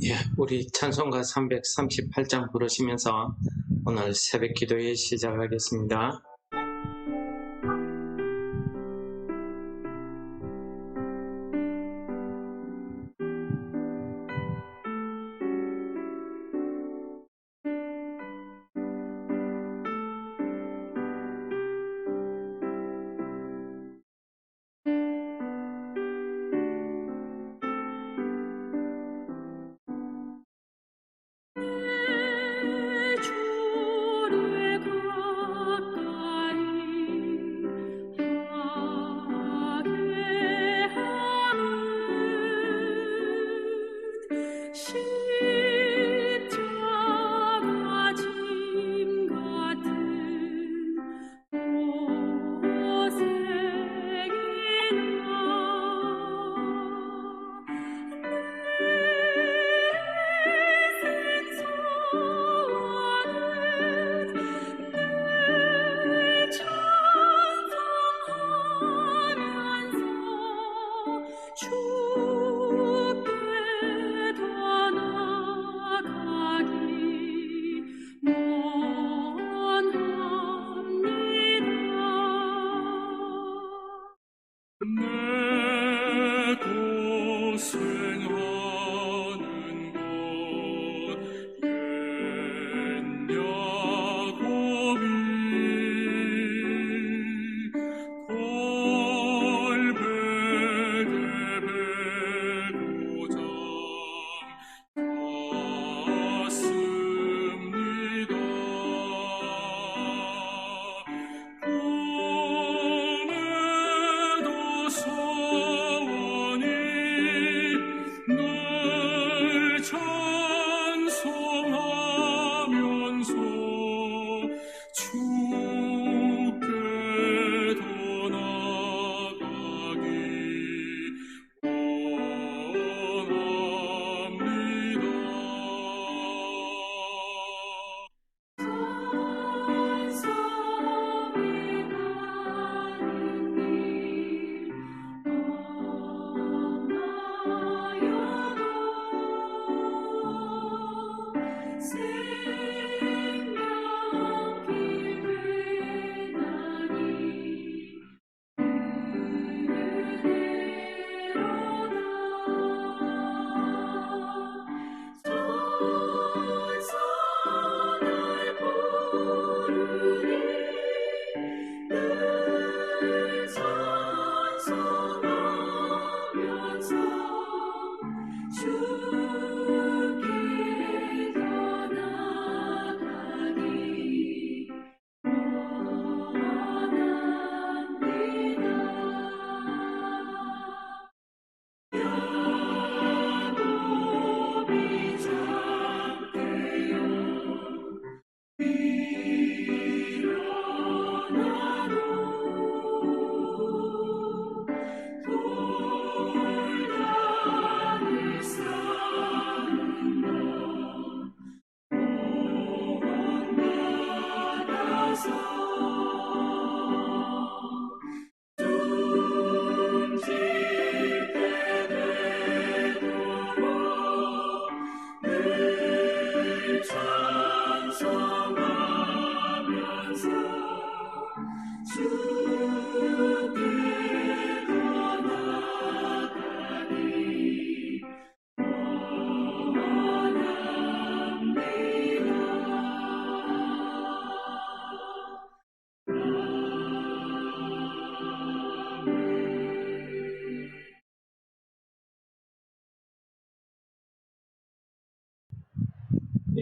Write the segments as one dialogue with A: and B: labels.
A: 예, 우리 찬송가 338장 부르시면서 오늘 새벽 기도회 시작하겠습니다.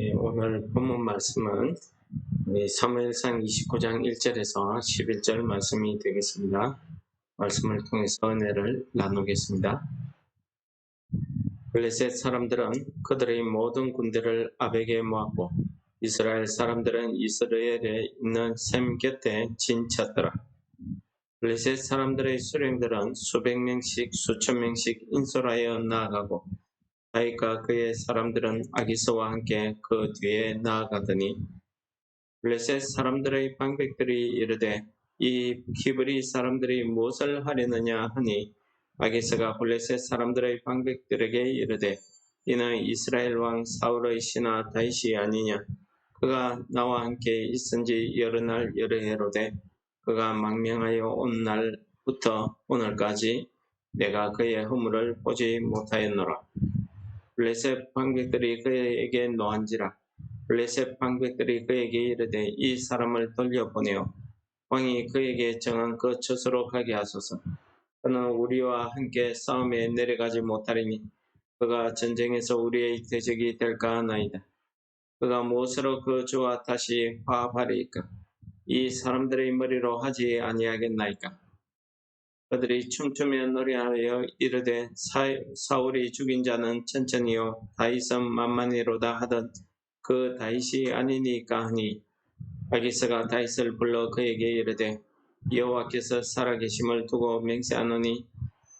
A: 예, 오늘 본문 말씀은 사무엘상 29장 1절에서 11절 말씀이 되겠습니다. 말씀을 통해서 은혜를 나누겠습니다. 블레셋 사람들은 그들의 모든 군대를 아벡에 모았고 이스라엘 사람들은 이스라엘에 있는 셈 곁에 진쳤더라. 블레셋 사람들의 수령들은 수백 명씩 수천 명씩 인솔하여 나아가고 다윗과 그의 사람들은 아기스와 함께 그 뒤에 나아가더니 블레셋 사람들의 방백들이 이르되 이 히브리 사람들이 무엇을 하려느냐 하니 아기스가 블레셋 사람들의 방백들에게 이르되 이는 이스라엘 왕 사울의 신하 다윗이 아니냐. 그가 나와 함께 있은지 여러 날 여러 해로되 그가 망명하여 온 날부터 오늘까지 내가 그의 허물을 보지 못하였노라. 블레셋 방백들이 그에게 노한지라. 블레셋 방백들이 그에게 이르되 이 사람을 돌려보내어 왕이 그에게 정한 그 처소로 가게 하소서. 그는 우리와 함께 싸움에 내려가지 못하리니 그가 전쟁에서 우리의 대적이 될까 하나이다. 그가 무엇으로 그 주와 다시 화합하리이까? 이 사람들의 머리로 하지 아니하겠나이까? 그들이 춤추며 노래하여 이르되 사울이 죽인 자는 천천히요 다윗은 만만히로다 하던 그 다윗이 아니니까 하니 아기스가 다윗을 불러 그에게 이르되 여호와께서 살아계심을 두고 맹세하노니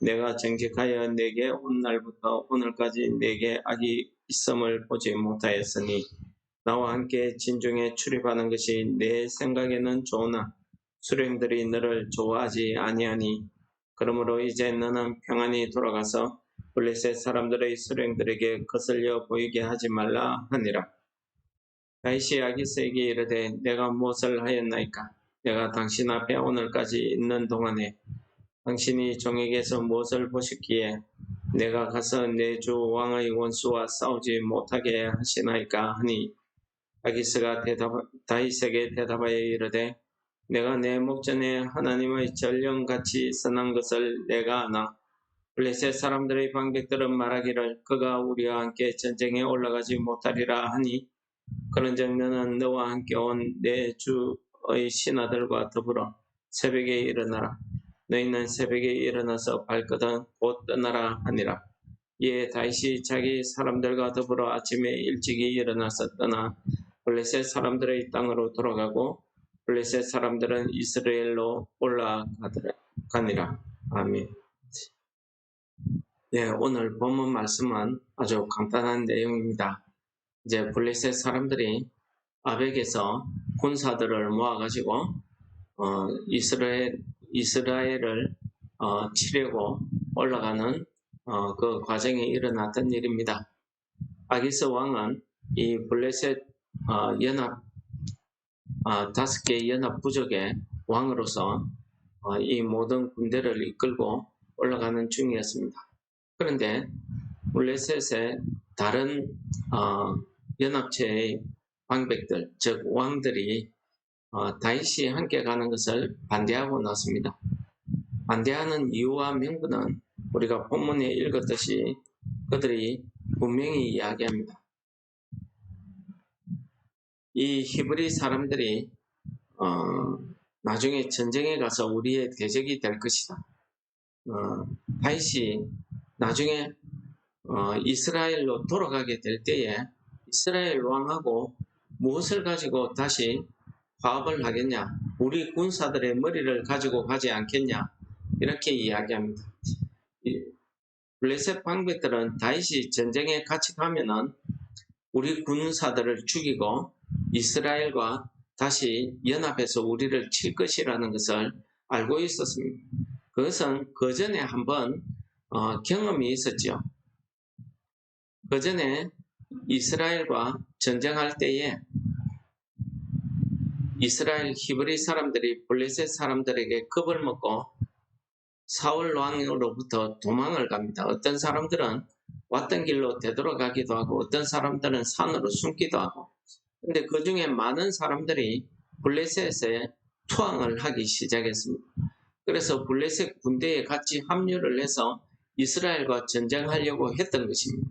A: 내가 정직하여 내게 온 날부터 오늘까지 내게 악이 있음을 보지 못하였으니 나와 함께 진중에 출입하는 것이 내 생각에는 좋으나 수령들이 너를 좋아하지 아니하니 그러므로 이제 너는 평안히 돌아가서 블레셋 사람들의 수령들에게 거슬려 보이게 하지 말라 하니라. 다윗이 아기스에게 이르되 내가 무엇을 하였나이까? 내가 당신 앞에 오늘까지 있는 동안에 당신이 종에게서 무엇을 보셨기에 내가 가서 내 주 왕의 원수와 싸우지 못하게 하시나이까 하니 아기스가 다윗에게 대답하여 이르되 내가 내 목전에 하나님의 전령같이 선한 것을 내가 아나 블레셋 사람들의 방백들은 말하기를 그가 우리와 함께 전쟁에 올라가지 못하리라 하니 그런즉 너는 너와 함께 온 내 주의 신하들과 더불어 새벽에 일어나라. 너희는 새벽에 일어나서 발거든 곧 떠나라 하니라. 이에 다윗이 자기 사람들과 더불어 아침에 일찍이 일어나서 떠나 블레셋 사람들의 땅으로 돌아가고 블레셋 사람들은 이스라엘로 올라가니라. 아멘. 네, 오늘 본문 말씀은 아주 간단한 내용입니다. 이제 블레셋 사람들이 아벡에서 군사들을 모아가지고 이스라엘을 치려고 올라가는 그 과정에 일어났던 일입니다. 아기스 왕은 이 블레셋 연합 5개 연합 부족의 왕으로서 이 모든 군대를 이끌고 올라가는 중이었습니다. 그런데 블레셋의 다른 연합체의 방백들, 즉 왕들이 다윗이 함께 가는 것을 반대하고 났습니다. 반대하는 이유와 명분은 우리가 본문에 읽었듯이 그들이 분명히 이야기합니다. 이 히브리 사람들이 나중에 전쟁에 가서 우리의 대적이 될 것이다. 다윗이 나중에 이스라엘로 돌아가게 될 때에 이스라엘 왕하고 무엇을 가지고 다시 화합을 하겠냐? 우리 군사들의 머리를 가지고 가지 않겠냐? 이렇게 이야기합니다. 블레셋 방백들은 다윗이 전쟁에 같이 가면은 우리 군사들을 죽이고 이스라엘과 다시 연합해서 우리를 칠 것이라는 것을 알고 있었습니다. 그것은 그 전에 한번 경험이 있었죠. 그 전에 이스라엘과 전쟁할 때에 이스라엘 히브리 사람들이 블레셋 사람들에게 겁을 먹고 사울 왕으로부터 도망을 갑니다. 어떤 사람들은 왔던 길로 되돌아가기도 하고 어떤 사람들은 산으로 숨기도 하고, 근데 그 중에 많은 사람들이 블레셋에 투항을 하기 시작했습니다. 그래서 블레셋 군대에 같이 합류를 해서 이스라엘과 전쟁하려고 했던 것입니다.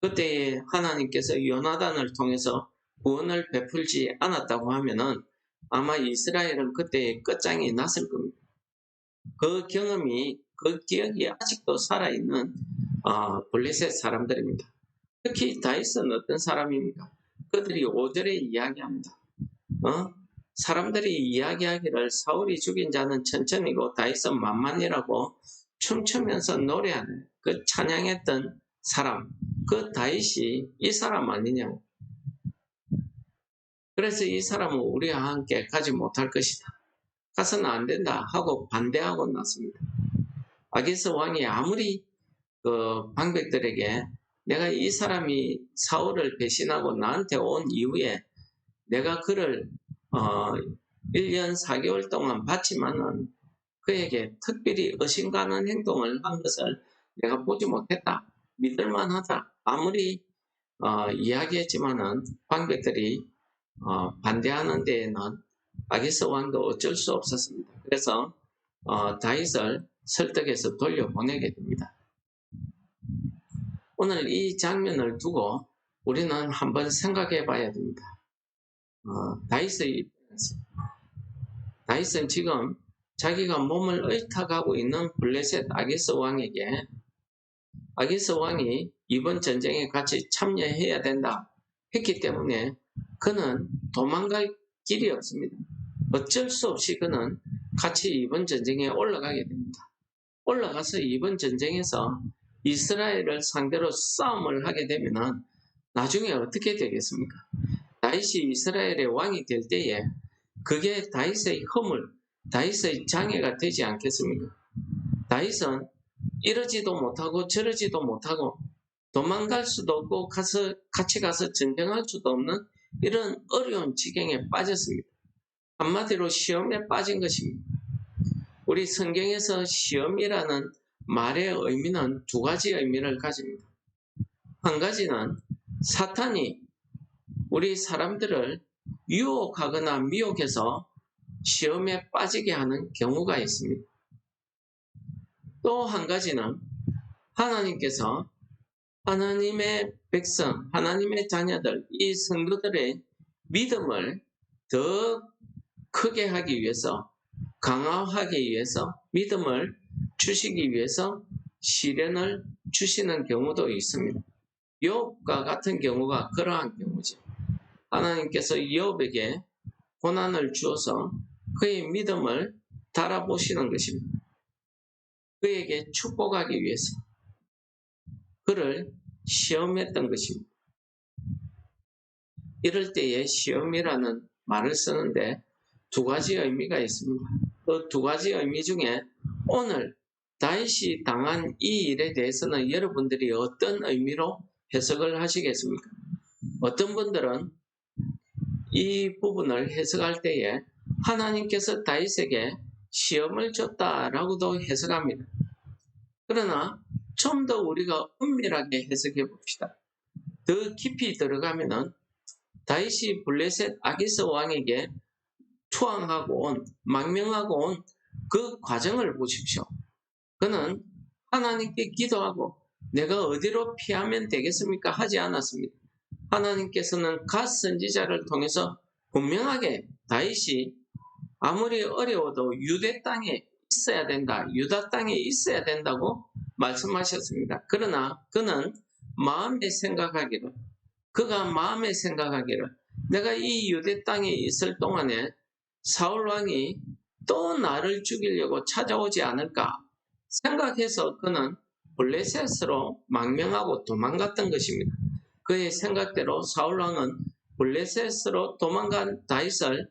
A: 그때에 하나님께서 요나단을 통해서 구원을 베풀지 않았다고 하면은 아마 이스라엘은 그때에 끝장이 났을 겁니다. 그 경험이, 그 기억이 아직도 살아있는 블레셋 사람들입니다. 특히 다윗은 어떤 사람입니까? 그들이 5절에 이야기합니다. 사람들이 이야기하기를 사울이 죽인 자는 천천히고 다윗은 만만이라고 춤추면서 노래하는 그 찬양했던 사람, 그 다윗이 이 사람 아니냐. 그래서 이 사람은 우리와 함께 가지 못할 것이다. 가서는 안 된다 하고 반대하고 났습니다. 아기스 왕이 아무리 그 방백들에게 내가 이 사람이 사울을 배신하고 나한테 온 이후에 내가 그를 1년 4개월 동안 봤지만은 그에게 특별히 의심가는 행동을 한 것을 내가 보지 못했다. 믿을만하다. 아무리 이야기했지만은 관객들이 반대하는 데에는 아기스 왕도 어쩔 수 없었습니다. 그래서 다윗을 설득해서 돌려보내게 됩니다. 오늘 이 장면을 두고 우리는 한번 생각해 봐야 됩니다. 다윗은 지금 자기가 몸을 얽혀가고 있는 블레셋 아기스 왕에게 아기스 왕이 이번 전쟁에 같이 참여해야 된다 했기 때문에 그는 도망갈 길이 없습니다. 어쩔 수 없이 그는 같이 이번 전쟁에 올라가게 됩니다. 올라가서 이번 전쟁에서 이스라엘을 상대로 싸움을 하게 되면 나중에 어떻게 되겠습니까? 다윗이 이스라엘의 왕이 될 때에 그게 다윗의 허물, 다윗의 장애가 되지 않겠습니까? 다윗은 이러지도 못하고 저러지도 못하고 도망갈 수도 없고 같이 가서 전쟁할 수도 없는 이런 어려운 지경에 빠졌습니다. 한마디로 시험에 빠진 것입니다. 우리 성경에서 시험이라는 말의 의미는 두 가지 의미를 가집니다. 한 가지는 사탄이 우리 사람들을 유혹하거나 미혹해서 시험에 빠지게 하는 경우가 있습니다. 또 한 가지는 하나님께서 하나님의 백성, 하나님의 자녀들, 이 성도들의 믿음을 더 크게 하기 위해서, 강화하기 위해서, 믿음을 주시기 위해서 시련을 주시는 경우도 있습니다. 욥과 같은 경우가 그러한 경우죠. 하나님께서 욥에게 고난을 주어서 그의 믿음을 달아보시는 것입니다. 그에게 축복하기 위해서 그를 시험했던 것입니다. 이럴 때에 시험이라는 말을 쓰는데 두 가지 의미가 있습니다. 그 두 가지 의미 중에 오늘 다윗이 당한 이 일에 대해서는 여러분들이 어떤 의미로 해석을 하시겠습니까? 어떤 분들은 이 부분을 해석할 때에 하나님께서 다윗에게 시험을 줬다라고도 해석합니다. 그러나 좀 더 우리가 은밀하게 해석해 봅시다. 더 깊이 들어가면은 다윗이 블레셋 아기스 왕에게 투항하고 온, 망명하고 온 그 과정을 보십시오. 그는 하나님께 기도하고 내가 어디로 피하면 되겠습니까? 하지 않았습니다. 하나님께서는 갓 선지자를 통해서 분명하게 다윗이 아무리 어려워도 유대 땅에 있어야 된다, 유다 땅에 있어야 된다고 말씀하셨습니다. 그러나 그는 그가 마음에 생각하기를 내가 이 유대 땅에 있을 동안에 사울 왕이 또 나를 죽이려고 찾아오지 않을까 생각해서 그는 블레셋으로 망명하고 도망갔던 것입니다. 그의 생각대로 사울 왕은 블레셋으로 도망간 다윗을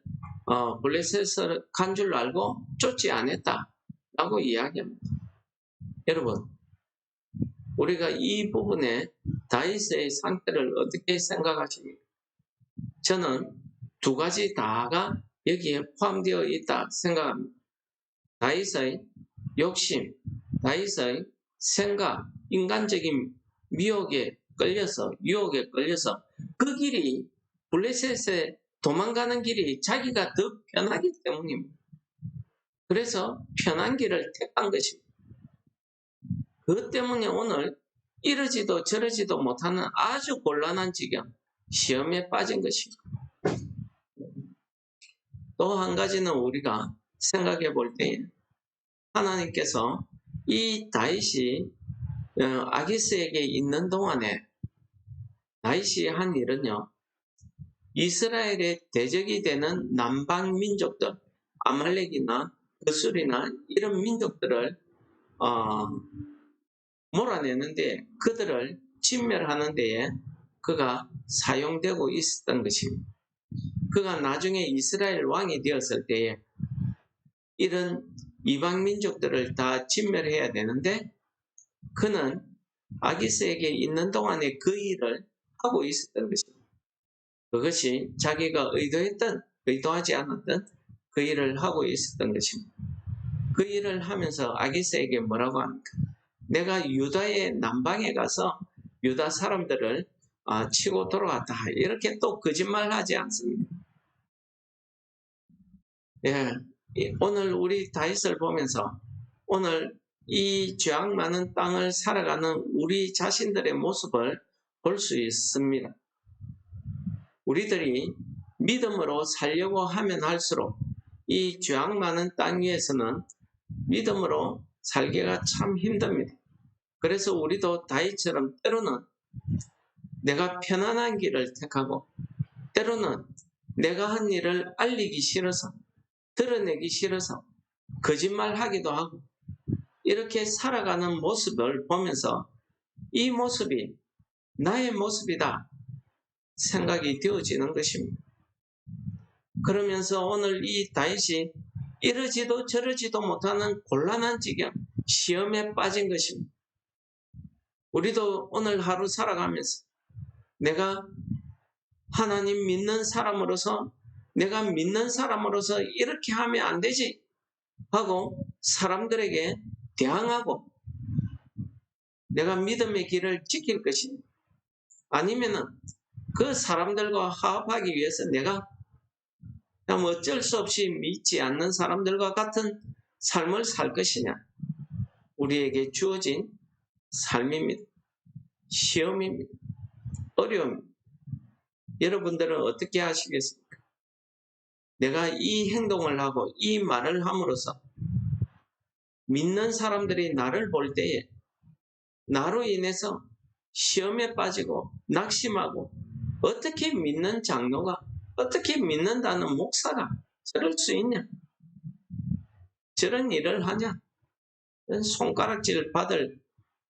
A: 블레셋을 간 줄 알고 쫓지 않았다라고 이야기합니다. 여러분, 우리가 이 부분에 다윗의 상태를 어떻게 생각하십니까? 저는 두 가지 다가 여기에 포함되어 있다 생각합니다. 다윗의 욕심, 다윗의 생각, 인간적인 유혹에 끌려서 그 길이 블레셋에 도망가는 길이 자기가 더 편하기 때문입니다. 그래서 편한 길을 택한 것입니다. 그것 때문에 오늘 이러지도 저러지도 못하는 아주 곤란한 지경, 시험에 빠진 것입니다. 또 한 가지는 우리가 생각해 볼 때에 하나님께서 이 다윗이 아기스에게 있는 동안에 다윗이 한 일은요, 이스라엘의 대적이 되는 남방 민족들, 아말렉이나 그술이나 이런 민족들을 몰아내는데 그들을 진멸하는 데에 그가 사용되고 있었던 것입니다. 그가 나중에 이스라엘 왕이 되었을 때에 이런 이방 민족들을 다 진멸해야 되는데 그는 아기스에게 있는 동안에 그 일을 하고 있었던 것입니다. 그것이 자기가 의도하지 않았던 그 일을 하고 있었던 것입니다. 그 일을 하면서 아기스에게 뭐라고 합니까? 내가 유다의 남방에 가서 유다 사람들을 치고 돌아왔다. 이렇게 또 거짓말하지 않습니다. 예, 오늘 우리 다윗을 보면서 오늘 이 죄악 많은 땅을 살아가는 우리 자신들의 모습을 볼 수 있습니다. 우리들이 믿음으로 살려고 하면 할수록 이 죄악 많은 땅 위에서는 믿음으로 살기가 참 힘듭니다. 그래서 우리도 다윗처럼 때로는 내가 편안한 길을 택하고 때로는 내가 한 일을 알리기 싫어서 드러내기 싫어서 거짓말하기도 하고 이렇게 살아가는 모습을 보면서 이 모습이 나의 모습이다 생각이 되어지는 것입니다. 그러면서 오늘 이 다윗이 이러지도 저러지도 못하는 곤란한 지경, 시험에 빠진 것입니다. 우리도 오늘 하루 살아가면서 내가 하나님 믿는 사람으로서 내가 믿는 사람으로서 이렇게 하면 안 되지 하고 사람들에게 대항하고 내가 믿음의 길을 지킬 것입니다. 아니면은 그 사람들과 화합하기 위해서 내가 그냥 어쩔 수 없이 믿지 않는 사람들과 같은 삶을 살 것이냐. 우리에게 주어진 삶입니다. 시험입니다. 어려움입니다. 여러분들은 어떻게 하시겠습니까? 내가 이 행동을 하고 이 말을 함으로써 믿는 사람들이 나를 볼 때에 나로 인해서 시험에 빠지고 낙심하고 어떻게 믿는 장로가 어떻게 믿는다는 목사가 저럴 수 있냐? 저런 일을 하냐? 손가락질 받을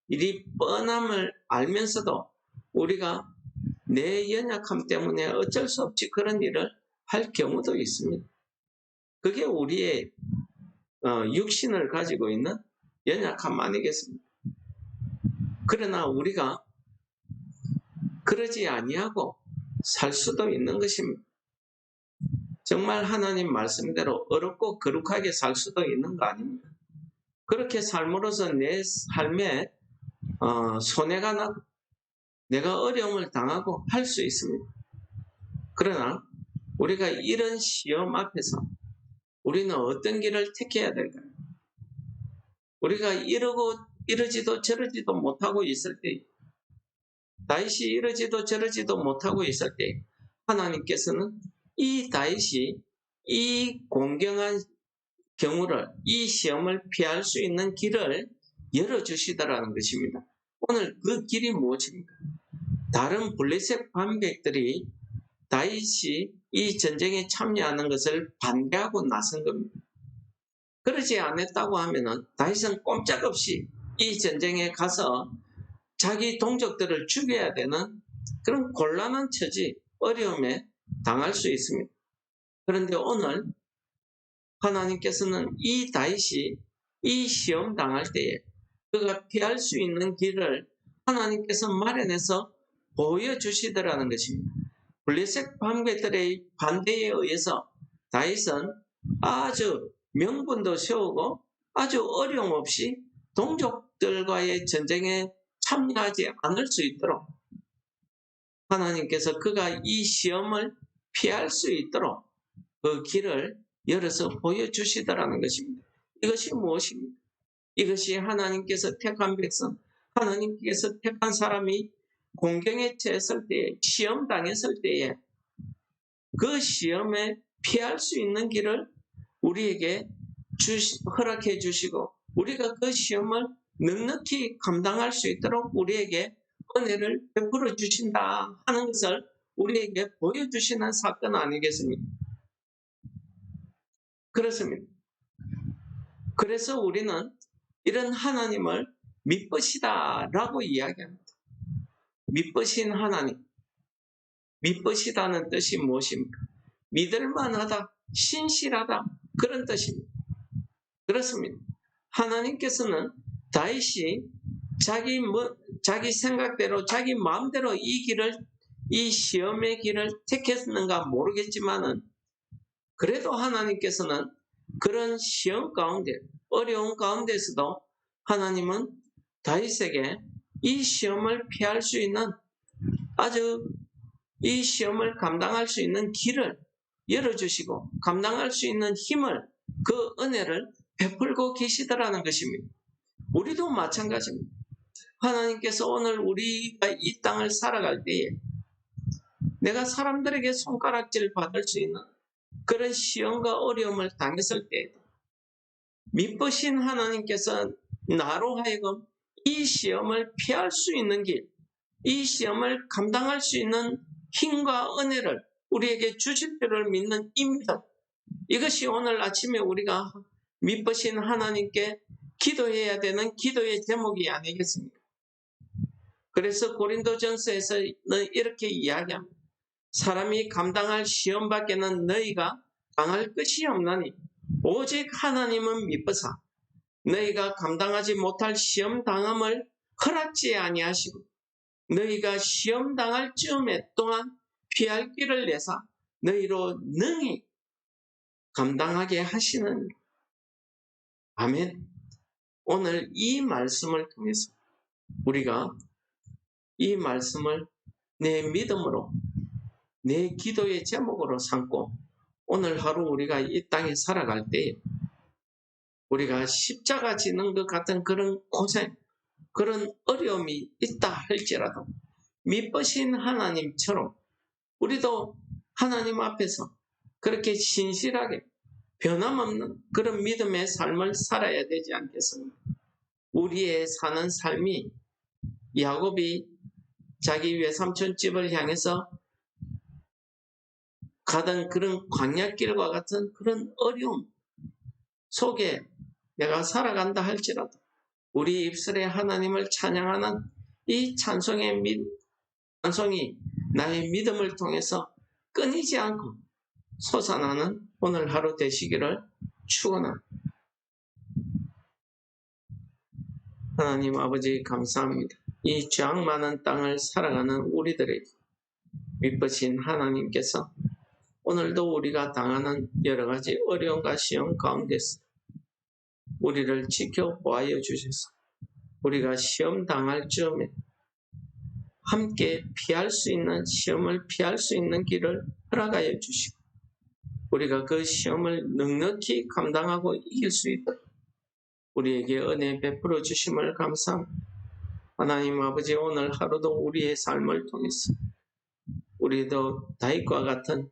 A: 일이 뻔함을 알면서도 우리가 내 연약함 때문에 어쩔 수 없이 그런 일을 할 경우도 있습니다. 그게 우리의 육신을 가지고 있는 연약함 아니겠습니까? 그러나 우리가 그러지 아니하고 살 수도 있는 것입니다. 정말 하나님 말씀대로 어렵고 거룩하게 살 수도 있는 거 아닙니까? 그렇게 삶으로써 내 삶에 손해가 나고 내가 어려움을 당하고 할 수 있습니다. 그러나 우리가 이런 시험 앞에서 우리는 어떤 길을 택해야 될까요? 우리가 이러지도 저러지도 못하고 있을 때 다윗이 이러지도 저러지도 못하고 있을 때 하나님께서는 이 다윗이 이 공경한 경우를 이 시험을 피할 수 있는 길을 열어주시더라는 것입니다. 오늘 그 길이 무엇입니까? 다른 블레셋 반백들이 다윗이 이 전쟁에 참여하는 것을 반대하고 나선 겁니다. 그러지 않았다고 하면은 다윗은 꼼짝없이 이 전쟁에 가서 자기 동족들을 죽여야 되는 그런 곤란한 처지, 어려움에 당할 수 있습니다. 그런데 오늘 하나님께서는 이 다윗이 이 시험 당할 때에 그가 피할 수 있는 길을 하나님께서 마련해서 보여주시더라는 것입니다. 블레셋 반백들의 반대에 의해서 다윗은 아주 명분도 세우고 아주 어려움 없이 동족들과의 전쟁에 참여하지 않을 수 있도록 하나님께서 그가 이 시험을 피할 수 있도록 그 길을 열어서 보여주시더라는 것입니다. 이것이 무엇입니까? 이것이 하나님께서 택한 백성, 하나님께서 택한 사람이 공경에 처했을 때에, 시험 당했을 때에 그 시험에 피할 수 있는 길을 우리에게 허락해 주시고 우리가 그 시험을 넉넉히 감당할 수 있도록 우리에게 은혜를 베풀어 주신다 하는 것을 우리에게 보여주시는 사건 아니겠습니까? 그렇습니다. 그래서 우리는 이런 하나님을 믿으시다라고 이야기합니다. 믿으신 하나님. 믿으시다는 뜻이 무엇입니까? 믿을만하다, 신실하다 그런 뜻입니다. 그렇습니다. 하나님께서는 다윗이 자기 생각대로 자기 마음대로 이 시험의 길을 택했는가 모르겠지만은 그래도 하나님께서는 그런 시험 가운데 어려운 가운데서도 하나님은 다윗에게 이 시험을 피할 수 있는 아주 이 시험을 감당할 수 있는 길을 열어주시고 감당할 수 있는 힘을 그 은혜를 베풀고 계시더라는 것입니다. 우리도 마찬가지입니다. 하나님께서 오늘 우리가 이 땅을 살아갈 때에 내가 사람들에게 손가락질 받을 수 있는 그런 시험과 어려움을 당했을 때 믿으신 하나님께서 나로 하여금 이 시험을 피할 수 있는 길, 이 시험을 감당할 수 있는 힘과 은혜를 우리에게 주실 줄을 믿는 이 믿음, 이것이 오늘 아침에 우리가 믿으신 하나님께 기도해야 되는 기도의 제목이 아니겠습니까? 그래서 고린도전서에서는 이렇게 이야기합니다. 사람이 감당할 시험 밖에는 너희가 당할 것이 없나니 오직 하나님은 믿으사 너희가 감당하지 못할 시험 당함을 허락지 아니하시고 너희가 시험 당할 즈음에 또한 피할 길을 내사 너희로 능히 감당하게 하시는. 아멘. 오늘 이 말씀을 통해서 우리가 이 말씀을 내 믿음으로 내 기도의 제목으로 삼고 오늘 하루 우리가 이 땅에 살아갈 때 우리가 십자가 지는 것 같은 그런 고생, 그런 어려움이 있다 할지라도 믿으신 하나님처럼 우리도 하나님 앞에서 그렇게 신실하게 변함없는 그런 믿음의 삶을 살아야 되지 않겠습니까? 우리의 사는 삶이 야곱이 자기 외삼촌 집을 향해서 가던 그런 광야길과 같은 그런 어려움 속에 내가 살아간다 할지라도 우리 입술에 하나님을 찬양하는 이 찬송이 나의 믿음을 통해서 끊이지 않고 솟아나는 오늘 하루 되시기를 축원합니다. 하나님 아버지 감사합니다. 이 죄악 많은 땅을 살아가는 우리들에게 믿으신 하나님께서 오늘도 우리가 당하는 여러 가지 어려움과 시험 가운데서 우리를 지켜보아여 주셔서 우리가 시험 당할 즈음에 함께 피할 수 있는 시험을 피할 수 있는 길을 허락하여 주시고 우리가 그 시험을 넉넉히 감당하고 이길 수 있도록 우리에게 은혜 베풀어 주심을 감사합니다. 하나님 아버지 오늘 하루도 우리의 삶을 통해서 우리도 다윗과 같은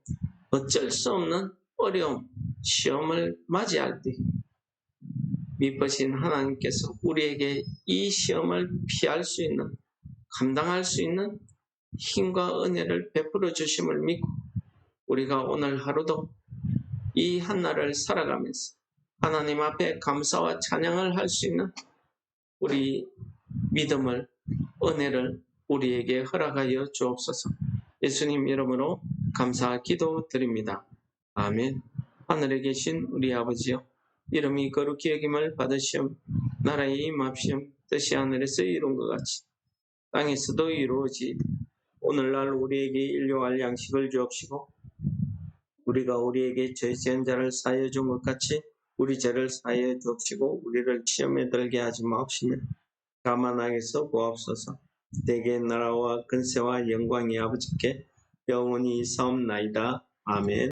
A: 어쩔 수 없는 어려움, 시험을 맞이할 때 믿으신 하나님께서 우리에게 이 시험을 피할 수 있는, 감당할 수 있는 힘과 은혜를 베풀어 주심을 믿고 우리가 오늘 하루도 이 한날을 살아가면서 하나님 앞에 감사와 찬양을 할 수 있는 우리 믿음을, 은혜를 우리에게 허락하여 주옵소서. 예수님 이름으로 감사 기도 드립니다. 아멘. 하늘에 계신 우리 아버지여, 이름이 거룩히 여김을 받으시옵. 나라에 임합시옵. 뜻이 하늘에서 이룬 것 같이 땅에서도 이루어지이다. 오늘날 우리에게 일용할 양식을 주옵시고 우리가 우리에게 죄 지은 자를 사하여 준 것 같이 우리 죄를 사하여 주옵시고 우리를 시험에 들게 하지 마옵시며 다만 악에서 구하옵소서. 대개 나라와 근세와 영광이 아버지께 영원히 사옵나이다. 아멘.